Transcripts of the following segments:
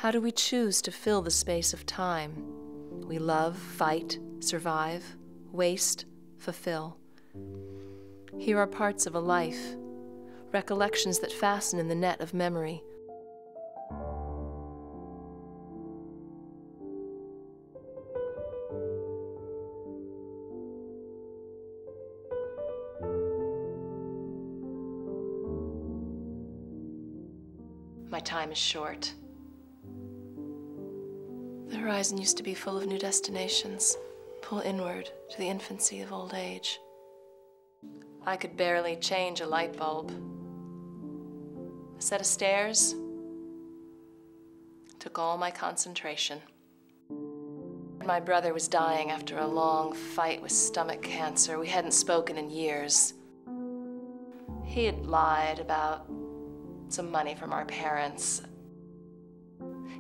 How do we choose to fill the space of time? We love, fight, survive, waste, fulfill. Here are parts of a life, recollections that fasten in the net of memory. My time is short. The horizon used to be full of new destinations, pull inward to the infancy of old age. I could barely change a light bulb. A set of stairs took all my concentration. My brother was dying after a long fight with stomach cancer. We hadn't spoken in years. He had lied about some money from our parents.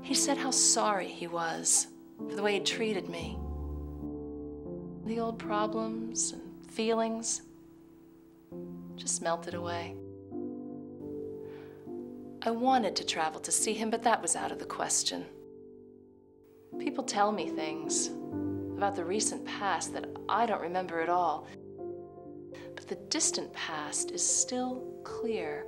He said how sorry he was for the way he'd treated me. The old problems and feelings just melted away. I wanted to travel to see him, but that was out of the question. People tell me things about the recent past that I don't remember at all. But the distant past is still clear.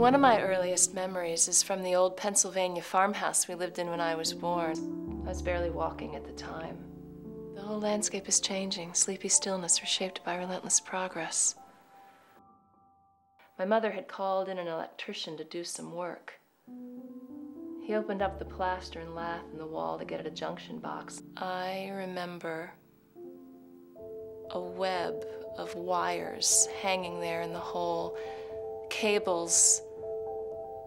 One of my earliest memories is from the old Pennsylvania farmhouse we lived in when I was born. I was barely walking at the time. The whole landscape is changing, sleepy stillness reshaped by relentless progress. My mother had called in an electrician to do some work. He opened up the plaster and lath in the wall to get at a junction box. I remember a web of wires hanging there in the hole, cables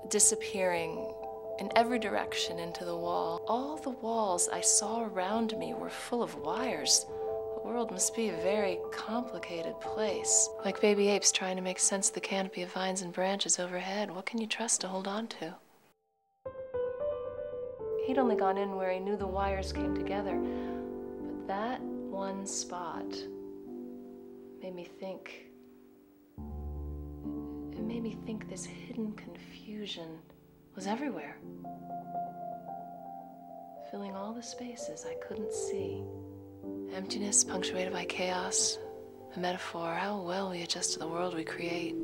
disappearing in every direction into the wall. All the walls I saw around me were full of wires. The world must be a very complicated place. Like baby apes trying to make sense of the canopy of vines and branches overhead. What can you trust to hold on to? He'd only gone in where he knew the wires came together. But that one spot made me think. It made me think this hidden confusion was everywhere, filling all the spaces I couldn't see. Emptiness punctuated by chaos, a metaphor, how well we adjust to the world we create.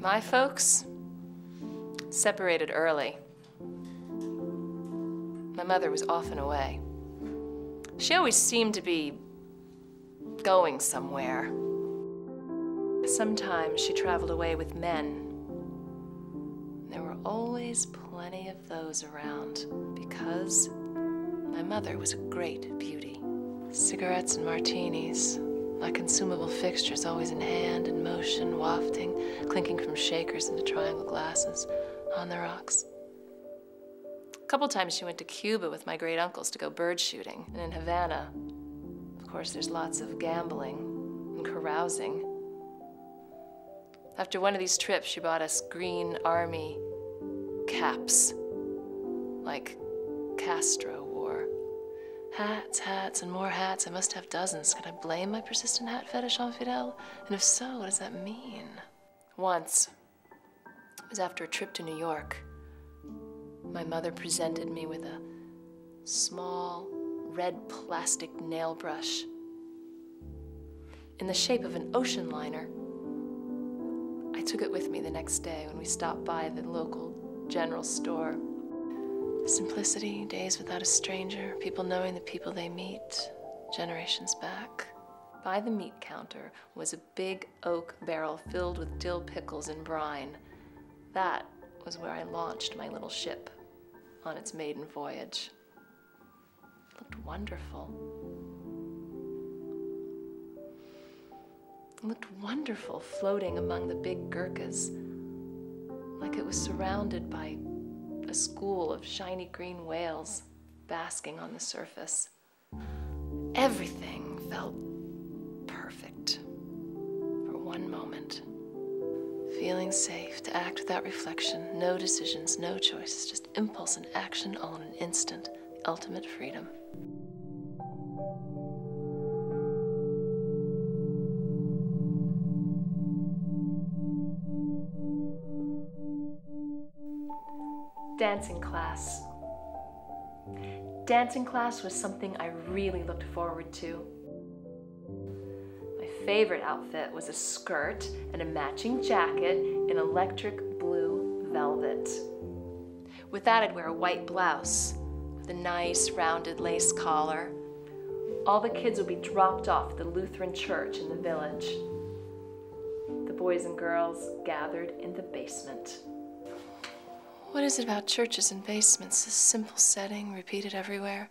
My folks separated early. My mother was often away. She always seemed to be going somewhere. Sometimes she traveled away with men. There were always plenty of those around because my mother was a great beauty. Cigarettes and martinis, my consumable fixtures always in hand, in motion, wafting, clinking from shakers into triangle glasses on the rocks. A couple times she went to Cuba with my great uncles to go bird shooting. And in Havana, of course, there's lots of gambling and carousing. After one of these trips, she bought us green army caps, like Castro wore. Hats, hats, and more hats. I must have dozens. Can I blame my persistent hat fetish on Fidel? And if so, what does that mean? Once, it was after a trip to New York. My mother presented me with a small, red plastic nail brush in the shape of an ocean liner. I took it with me the next day when we stopped by the local general store. Simplicity, days without a stranger, people knowing the people they meet, generations back. By the meat counter was a big oak barrel filled with dill pickles and brine. That was where I launched my little ship on its maiden voyage. It looked wonderful. It looked wonderful floating among the big Gurkhas, like it was surrounded by a school of shiny green whales basking on the surface. Everything felt perfect for one moment. Feeling safe to act without reflection, no decisions, no choices, just impulse and action all in an instant, the ultimate freedom. Dancing class. Dancing class was something I really looked forward to. My favorite outfit was a skirt and a matching jacket in electric blue velvet. With that, I'd wear a white blouse with a nice rounded lace collar. All the kids would be dropped off at the Lutheran church in the village. The boys and girls gathered in the basement. What is it about churches and basements, this simple setting repeated everywhere?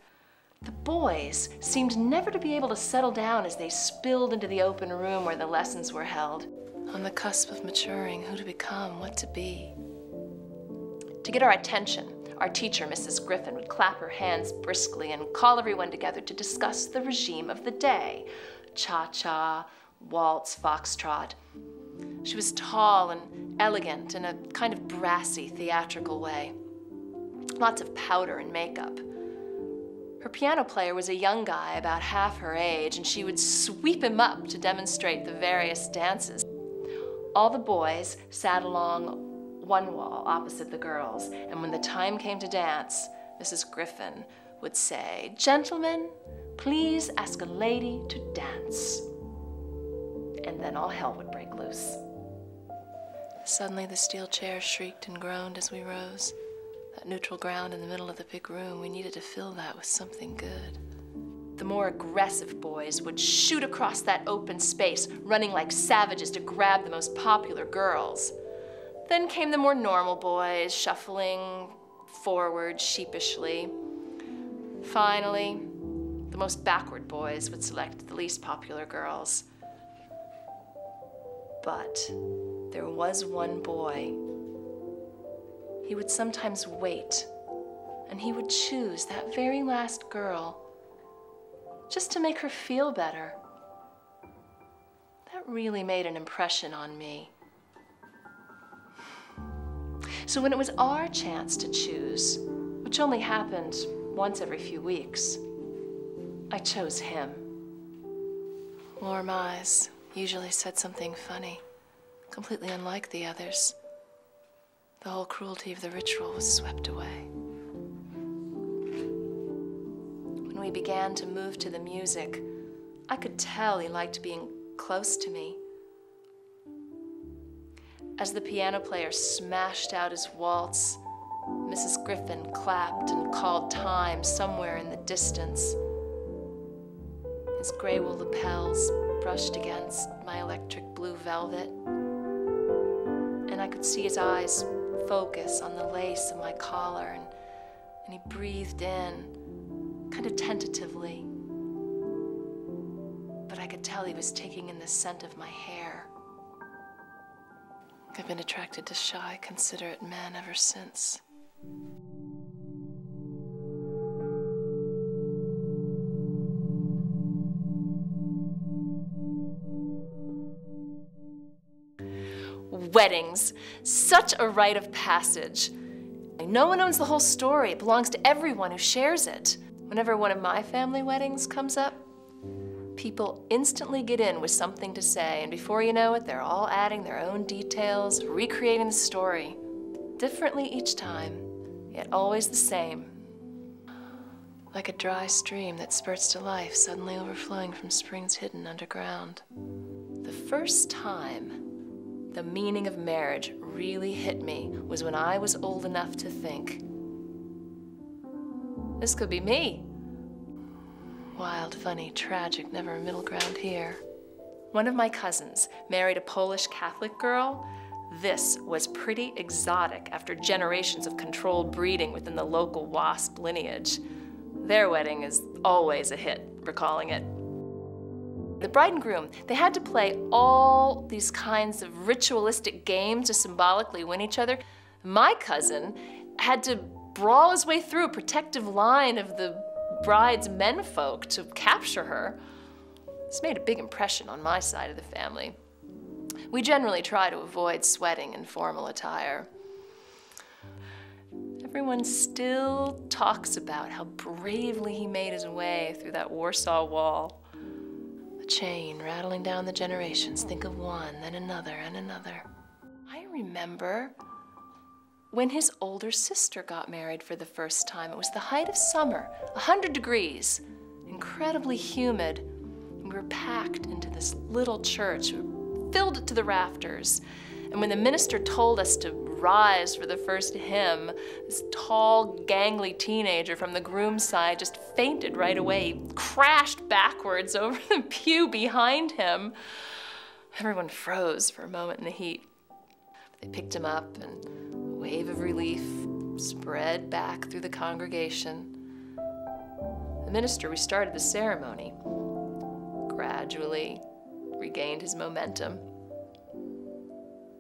The boys seemed never to be able to settle down as they spilled into the open room where the lessons were held. On the cusp of maturing, who to become, what to be. To get our attention, our teacher, Mrs. Griffin, would clap her hands briskly and call everyone together to discuss the regime of the day. Cha-cha, waltz, foxtrot. She was tall and elegant in a kind of brassy, theatrical way. Lots of powder and makeup. Her piano player was a young guy about half her age, and she would sweep him up to demonstrate the various dances. All the boys sat along one wall opposite the girls, and when the time came to dance, Mrs. Griffin would say, "Gentlemen, please ask a lady to dance." And then all hell would break loose. Suddenly the steel chairs shrieked and groaned as we rose. That neutral ground in the middle of the big room, we needed to fill that with something good. The more aggressive boys would shoot across that open space, running like savages to grab the most popular girls. Then came the more normal boys, shuffling forward sheepishly. Finally, the most backward boys would select the least popular girls. But there was one boy. He would sometimes wait, and he would choose that very last girl just to make her feel better. That really made an impression on me. So when it was our chance to choose, which only happened once every few weeks, I chose him. Warm eyes usually said something funny, completely unlike the others. The whole cruelty of the ritual was swept away. When we began to move to the music, I could tell he liked being close to me. As the piano player smashed out his waltz, Mrs. Griffin clapped and called time somewhere in the distance. His gray wool lapels brushed against my electric blue velvet, and I could see his eyes focus on the lace of my collar, and he breathed in, kind of tentatively. But I could tell he was taking in the scent of my hair. I've been attracted to shy, considerate men ever since. Weddings, such a rite of passage. No one owns the whole story. It belongs to everyone who shares it. Whenever one of my family weddings comes up, people instantly get in with something to say, and before you know it, they're all adding their own details, recreating the story. Differently each time, yet always the same. Like a dry stream that spurts to life, suddenly overflowing from springs hidden underground. The first time the meaning of marriage really hit me was when I was old enough to think, this could be me. Wild, funny, tragic, never a middle ground here. One of my cousins married a Polish Catholic girl. This was pretty exotic after generations of controlled breeding within the local WASP lineage. Their wedding is always a hit, recalling it. The bride and groom, they had to play all these kinds of ritualistic games to symbolically win each other. My cousin had to brawl his way through a protective line of the bride's menfolk to capture her. This made a big impression on my side of the family. We generally try to avoid sweating in formal attire. Everyone still talks about how bravely he made his way through that Warsaw Wall. The chain rattling down the generations. Think of one, then another, and another. I remember when his older sister got married for the first time. It was the height of summer, 100 degrees, incredibly humid. We were packed into this little church. We filled it to the rafters. And when the minister told us to rise for the first hymn, this tall, gangly teenager from the groom's side just fainted right away. He crashed backwards over the pew behind him. Everyone froze for a moment in the heat. They picked him up, and a wave of relief spread back through the congregation. The minister restarted the ceremony, gradually regained his momentum.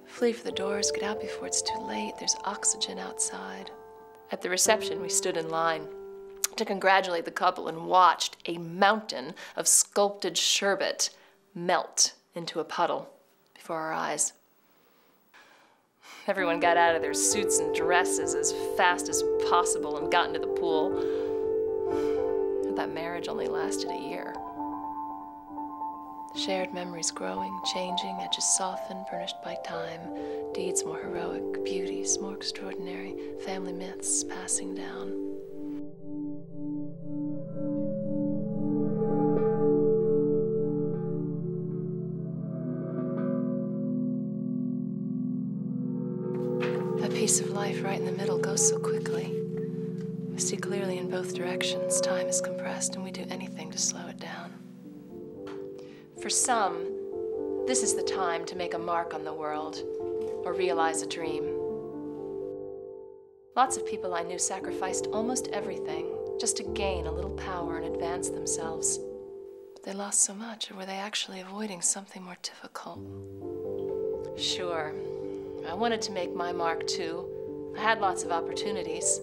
Flee for the doors, get out before it's too late. There's oxygen outside. At the reception, we stood in line to congratulate the couple and watched a mountain of sculpted sherbet melt into a puddle before our eyes. Everyone got out of their suits and dresses as fast as possible and got into the pool. That marriage only lasted a year. Shared memories growing, changing, edges softened, burnished by time, deeds more heroic, beauties more extraordinary, family myths passing down. That piece of life right in the middle goes so quickly. We see clearly in both directions. Time is compressed, and we do anything to slow it down. For some, this is the time to make a mark on the world or realize a dream. Lots of people I knew sacrificed almost everything just to gain a little power and advance themselves. But they lost so much, or were they actually avoiding something more difficult? Sure, I wanted to make my mark too. I had lots of opportunities.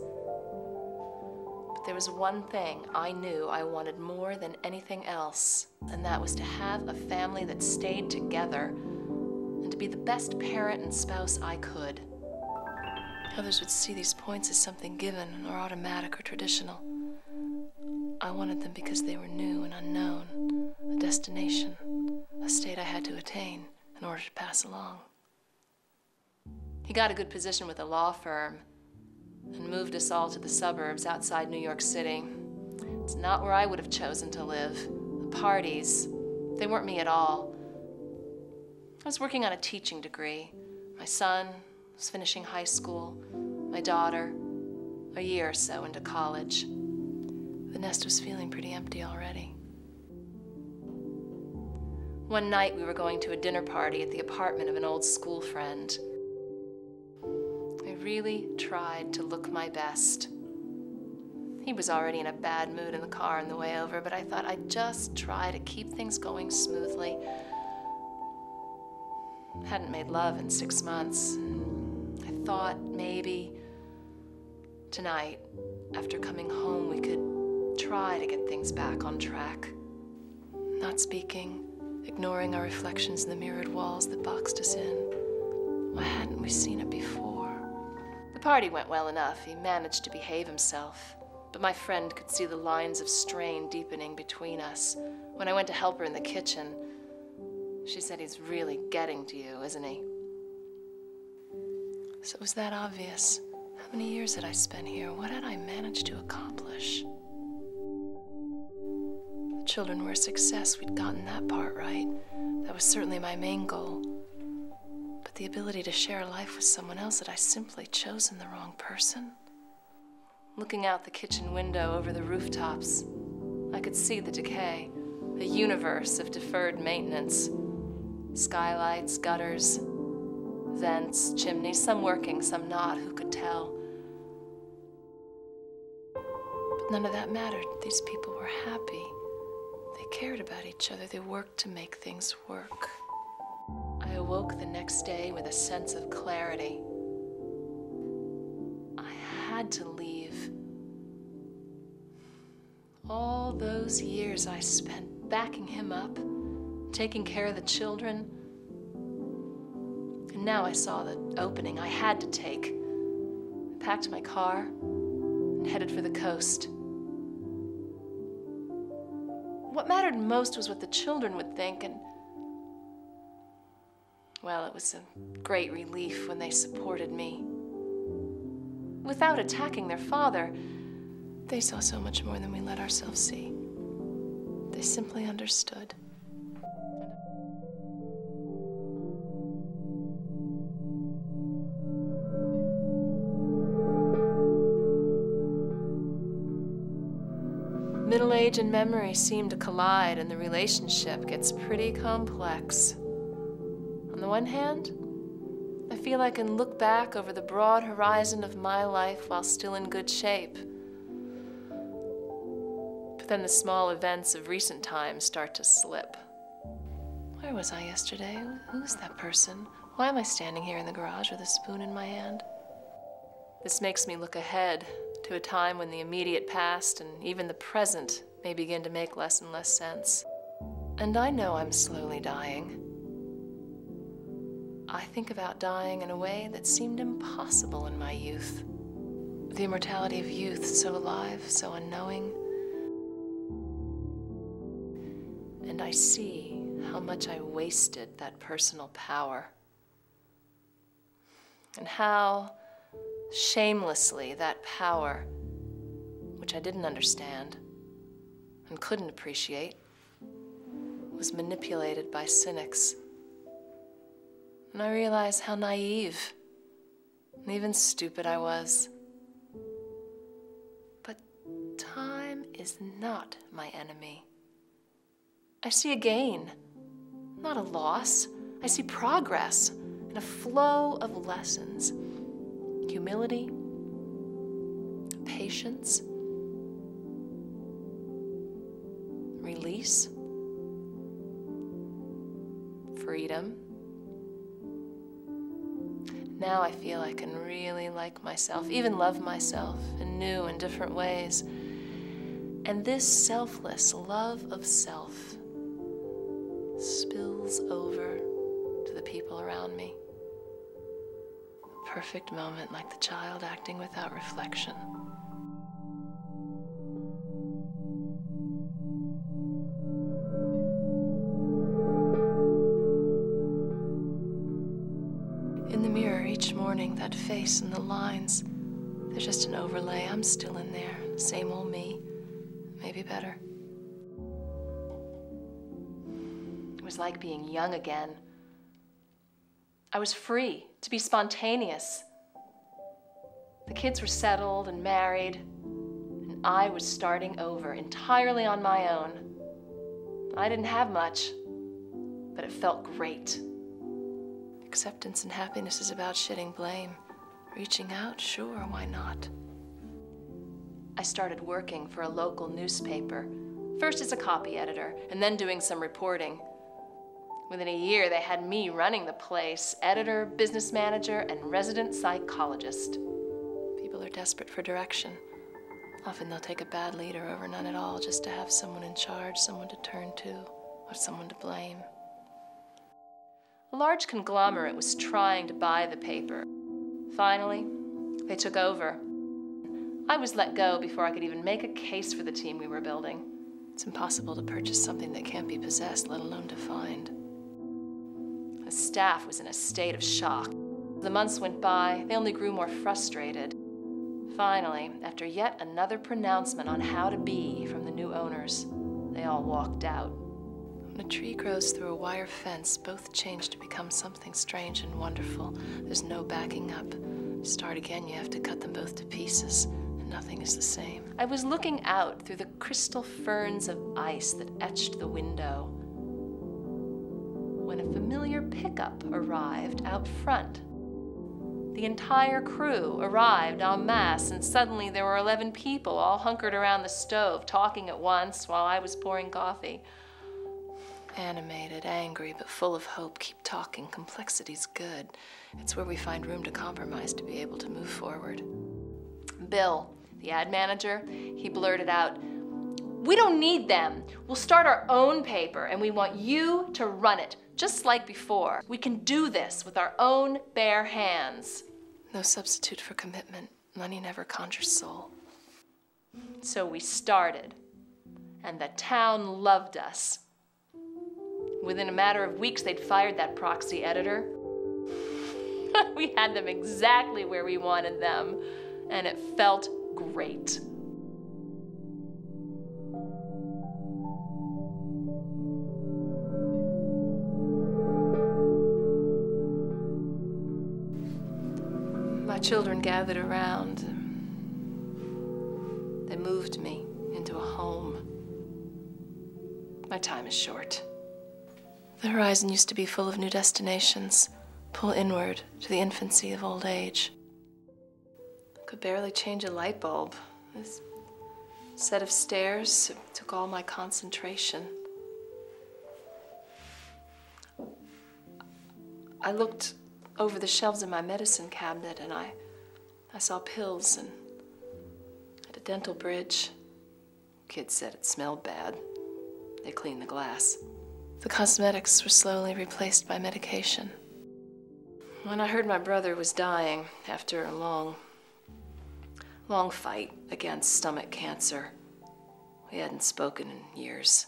There was one thing I knew I wanted more than anything else, and that was to have a family that stayed together and to be the best parent and spouse I could. Others would see these points as something given or automatic or traditional. I wanted them because they were new and unknown, a destination, a state I had to attain in order to pass along. He got a good position with a law firm and moved us all to the suburbs outside New York City. It's not where I would have chosen to live. The parties, they weren't me at all. I was working on a teaching degree. My son was finishing high school. My daughter, a year or so into college. The nest was feeling pretty empty already. One night we were going to a dinner party at the apartment of an old school friend. I really tried to look my best. He was already in a bad mood in the car on the way over, but I thought I'd just try to keep things going smoothly. Hadn't made love in 6 months. I thought maybe tonight, after coming home, we could try to get things back on track. Not speaking, ignoring our reflections in the mirrored walls that boxed us in. Why hadn't we seen it before? The party went well enough. He managed to behave himself. But my friend could see the lines of strain deepening between us. When I went to help her in the kitchen, she said, "He's really getting to you, isn't he?" So it was that obvious. How many years had I spent here? What had I managed to accomplish? The children were a success. We'd gotten that part right. That was certainly my main goal. But the ability to share life with someone else, had I simply chosen the wrong person? Looking out the kitchen window over the rooftops, I could see the decay, a universe of deferred maintenance. Skylights, gutters, vents, chimneys, some working, some not, who could tell? But none of that mattered. These people were happy. They cared about each other. They worked to make things work. I awoke the next day with a sense of clarity. I had to leave. All those years I spent backing him up, taking care of the children, And now I saw the opening I had to take. I packed my car and headed for the coast. What mattered most was what the children would think, and well, it was a great relief when they supported me. Without attacking their father, they saw so much more than we let ourselves see. They simply understood. Middle age and memory seem to collide, and the relationship gets pretty complex. On the one hand, I feel I can look back over the broad horizon of my life while still in good shape. But then the small events of recent times start to slip. Where was I yesterday? Who's that person? Why am I standing here in the garage with a spoon in my hand? This makes me look ahead to a time when the immediate past and even the present may begin to make less and less sense. And I know I'm slowly dying. I think about dying in a way that seemed impossible in my youth. The immortality of youth, so alive, so unknowing. And I see how much I wasted that personal power. And how shamelessly that power, which I didn't understand and couldn't appreciate, was manipulated by cynics. And I realized how naive and even stupid I was. But time is not my enemy. I see a gain, not a loss. I see progress and a flow of lessons. Humility, patience, release, freedom. Now I feel I can really like myself, even love myself in new and different ways. And this selfless love of self spills over to the people around me. A perfect moment, like the child acting without reflection. In the mirror each morning, that face and the lines, they're just an overlay. I'm still in there, same old me, maybe better. It was like being young again. I was free to be spontaneous. The kids were settled and married, and I was starting over entirely on my own. I didn't have much, but it felt great. Acceptance and happiness is about shedding blame. Reaching out, sure, why not? I started working for a local newspaper, first as a copy editor, and then doing some reporting. Within a year, they had me running the place, editor, business manager, and resident psychologist. People are desperate for direction. Often they'll take a bad leader over none at all just to have someone in charge, someone to turn to, or someone to blame. A large conglomerate was trying to buy the paper. Finally, they took over. I was let go before I could even make a case for the team we were building. It's impossible to purchase something that can't be possessed, let alone defined. The staff was in a state of shock. The months went by, they only grew more frustrated. Finally, after yet another pronouncement on how to be from the new owners, they all walked out. When a tree grows through a wire fence, both change to become something strange and wonderful. There's no backing up. To start again, you have to cut them both to pieces, and nothing is the same. I was looking out through the crystal ferns of ice that etched the window when a familiar pickup arrived out front. The entire crew arrived en masse, and suddenly there were 11 people all hunkered around the stove, talking at once while I was pouring coffee. Animated, angry, but full of hope. Keep talking. Complexity's good. It's where we find room to compromise to be able to move forward. Bill, the ad manager, he blurted out, "We don't need them. We'll start our own paper, and we want you to run it. just like before. We can do this with our own bare hands. No substitute for commitment. Money never conjures soul. So we started, and the town loved us. Within a matter of weeks, they'd fired that proxy editor. We had them exactly where we wanted them, and it felt great. My children gathered around. They moved me into a home. My time is short. The horizon used to be full of new destinations, pull inward to the infancy of old age. I could barely change a light bulb. This set of stairs took all my concentration. I looked over the shelves in my medicine cabinet, and I saw pills and at a dental bridge. Kids said it smelled bad. They cleaned the glass. The cosmetics were slowly replaced by medication. When I heard my brother was dying after a long fight against stomach cancer, we hadn't spoken in years.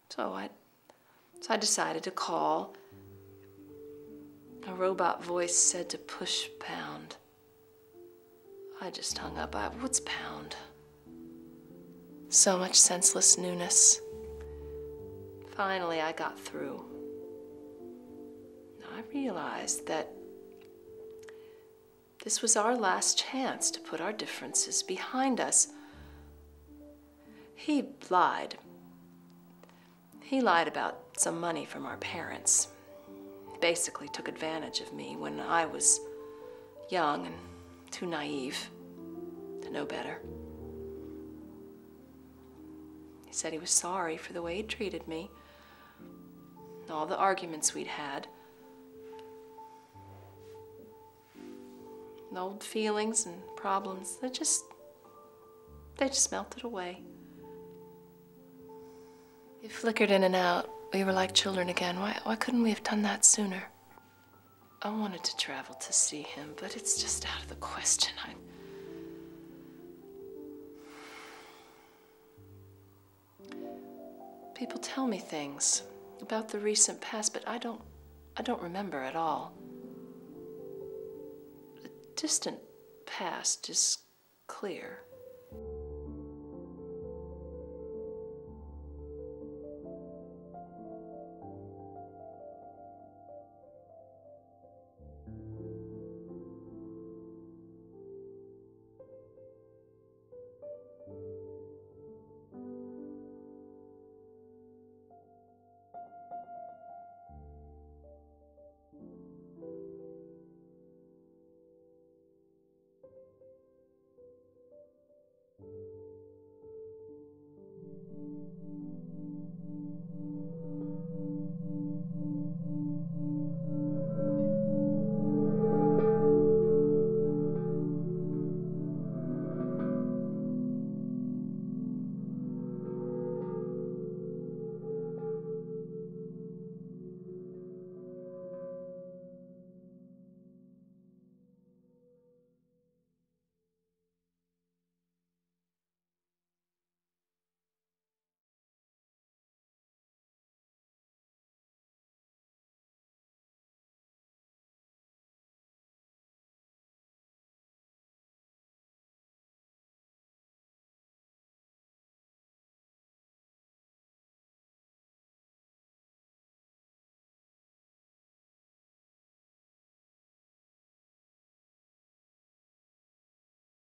So I decided to call. A robot voice said to push pound. I just hung up. What's pound? So much senseless newness. Finally, I got through. I realized that this was our last chance to put our differences behind us. He lied. He lied about some money from our parents. Basically took advantage of me when I was young and too naive to know better. He said he was sorry for the way he'd treated me, and all the arguments we'd had, and old feelings and problems, they just melted away. It flickered in and out. We were like children again. Why couldn't we have done that sooner? I wanted to travel to see him, but it's just out of the question. People tell me things about the recent past, but I don't remember at all. The distant past is clear.